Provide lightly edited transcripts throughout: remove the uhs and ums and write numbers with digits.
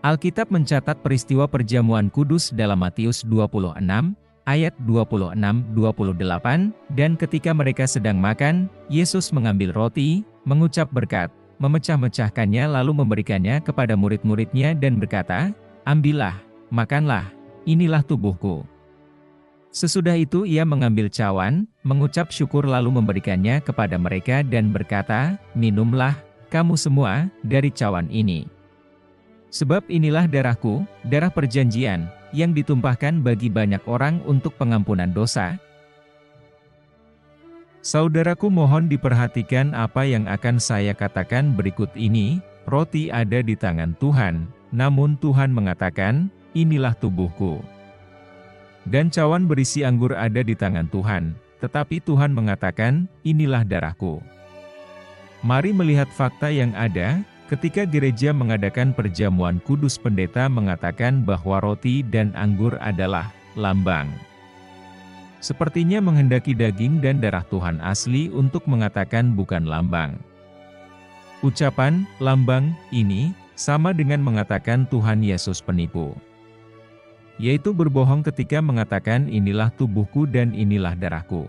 Alkitab mencatat peristiwa perjamuan kudus dalam Matius 26, ayat 26-28, dan ketika mereka sedang makan, Yesus mengambil roti, mengucap berkat, memecah-mecahkannya lalu memberikannya kepada murid-muridnya dan berkata, "Ambillah, makanlah, inilah tubuhku." Sesudah itu ia mengambil cawan, mengucap syukur lalu memberikannya kepada mereka dan berkata, "Minumlah, kamu semua, dari cawan ini. Sebab inilah darahku, darah perjanjian, yang ditumpahkan bagi banyak orang untuk pengampunan dosa." Saudaraku, mohon diperhatikan apa yang akan saya katakan berikut ini. Roti ada di tangan Tuhan, namun Tuhan mengatakan, "Inilah tubuhku." Dan cawan berisi anggur ada di tangan Tuhan, tetapi Tuhan mengatakan, "Inilah darahku." Mari melihat fakta yang ada. Ketika gereja mengadakan perjamuan kudus, pendeta mengatakan bahwa roti dan anggur adalah lambang. Sepertinya menghendaki daging dan darah Tuhan asli untuk mengatakan bukan lambang. Ucapan "lambang" ini sama dengan mengatakan Tuhan Yesus penipu, yaitu berbohong ketika mengatakan inilah tubuhku dan inilah darahku.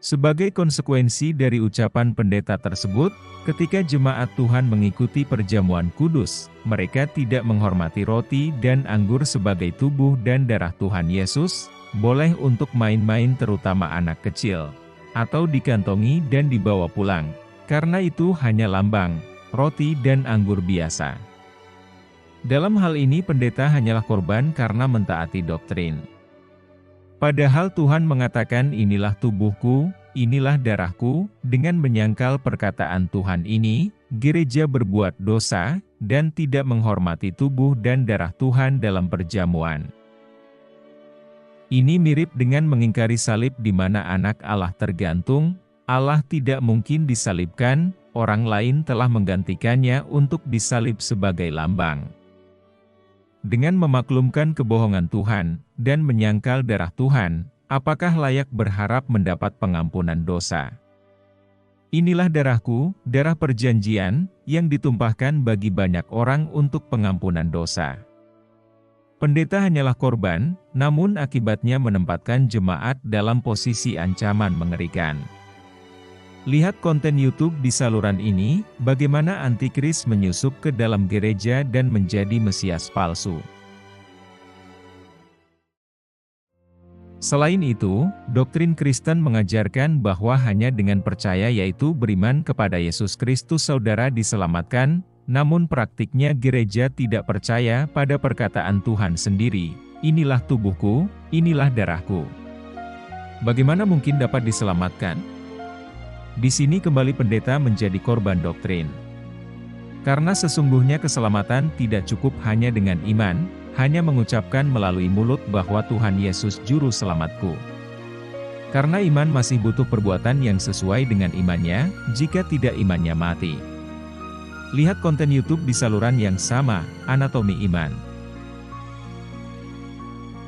Sebagai konsekuensi dari ucapan pendeta tersebut, ketika jemaat Tuhan mengikuti perjamuan kudus, mereka tidak menghormati roti dan anggur sebagai tubuh dan darah Tuhan Yesus, boleh untuk main-main terutama anak kecil, atau dikantongi dan dibawa pulang, karena itu hanya lambang, roti dan anggur biasa. Dalam hal ini pendeta hanyalah korban karena mentaati doktrin. Padahal Tuhan mengatakan inilah tubuhku, inilah darahku. Dengan menyangkal perkataan Tuhan ini, gereja berbuat dosa, dan tidak menghormati tubuh dan darah Tuhan dalam perjamuan. Ini mirip dengan mengingkari salib di mana anak Allah tergantung. Allah tidak mungkin disalibkan, orang lain telah menggantikannya untuk disalib sebagai lambang. Dengan memaklumkan kebohongan Tuhan, dan menyangkal darah Tuhan, apakah layak berharap mendapat pengampunan dosa? Inilah darahku, darah perjanjian, yang ditumpahkan bagi banyak orang untuk pengampunan dosa. Pendeta hanyalah korban, namun akibatnya menempatkan jemaat dalam posisi ancaman mengerikan. Lihat konten YouTube di saluran ini, bagaimana antikris menyusup ke dalam gereja dan menjadi mesias palsu. Selain itu, doktrin Kristen mengajarkan bahwa hanya dengan percaya yaitu beriman kepada Yesus Kristus saudara diselamatkan, namun praktiknya gereja tidak percaya pada perkataan Tuhan sendiri, "Inilah tubuhku, inilah darahku." Bagaimana mungkin dapat diselamatkan? Di sini kembali pendeta menjadi korban doktrin. Karena sesungguhnya keselamatan tidak cukup hanya dengan iman, hanya mengucapkan melalui mulut bahwa Tuhan Yesus juru selamatku. Karena iman masih butuh perbuatan yang sesuai dengan imannya, jika tidak imannya mati. Lihat konten YouTube di saluran yang sama, Anatomi Iman.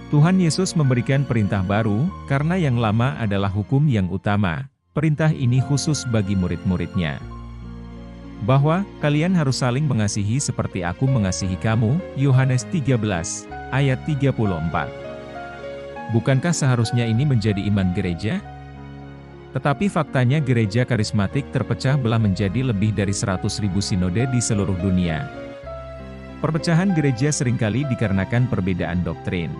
Tuhan Yesus memberikan perintah baru, karena yang lama adalah hukum yang utama. Perintah ini khusus bagi murid-muridnya. Bahwa, kalian harus saling mengasihi seperti aku mengasihi kamu, Yohanes 13, ayat 34. Bukankah seharusnya ini menjadi iman gereja? Tetapi faktanya gereja karismatik terpecah belah menjadi lebih dari 100.000 sinode di seluruh dunia. Perpecahan gereja seringkali dikarenakan perbedaan doktrin.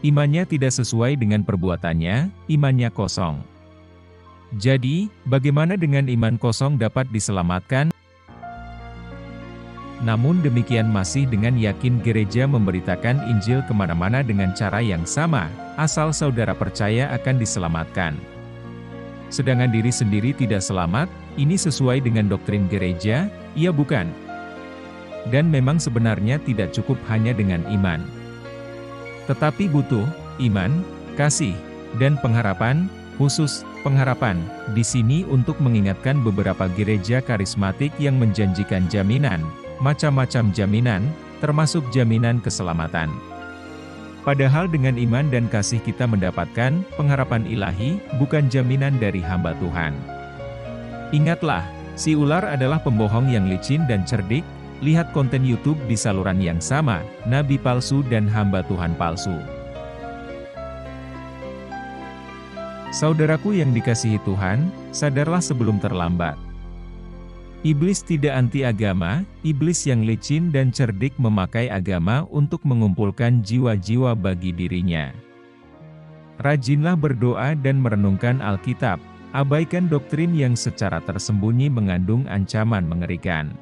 Imannya tidak sesuai dengan perbuatannya, imannya kosong. Jadi, bagaimana dengan iman kosong dapat diselamatkan? Namun demikian masih dengan yakin gereja memberitakan Injil kemana-mana dengan cara yang sama, asal saudara percaya akan diselamatkan. Sedangkan diri sendiri tidak selamat, ini sesuai dengan doktrin gereja, iya bukan? Dan memang sebenarnya tidak cukup hanya dengan iman. Tetapi butuh iman, kasih, dan pengharapan, khusus pengharapan di sini untuk mengingatkan beberapa gereja karismatik yang menjanjikan jaminan, macam-macam jaminan, termasuk jaminan keselamatan. Padahal dengan iman dan kasih kita mendapatkan pengharapan ilahi, bukan jaminan dari hamba Tuhan. Ingatlah, Si ular adalah pembohong yang licin dan cerdik. Lihat konten YouTube di saluran yang sama, nabi palsu dan hamba Tuhan palsu. Saudaraku yang dikasihi Tuhan, sadarlah sebelum terlambat. Iblis tidak anti agama, iblis yang licin dan cerdik memakai agama untuk mengumpulkan jiwa-jiwa bagi dirinya. Rajinlah berdoa dan merenungkan Alkitab, abaikan doktrin yang secara tersembunyi mengandung ancaman mengerikan.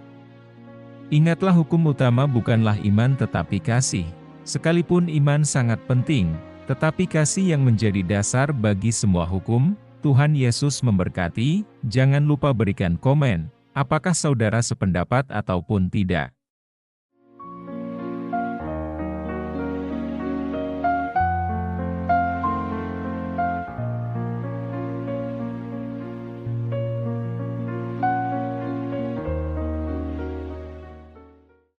Ingatlah hukum utama bukanlah iman tetapi kasih. Sekalipun iman sangat penting, tetapi kasih yang menjadi dasar bagi semua hukum. Tuhan Yesus memberkati. Jangan lupa berikan komen, apakah saudara sependapat ataupun tidak.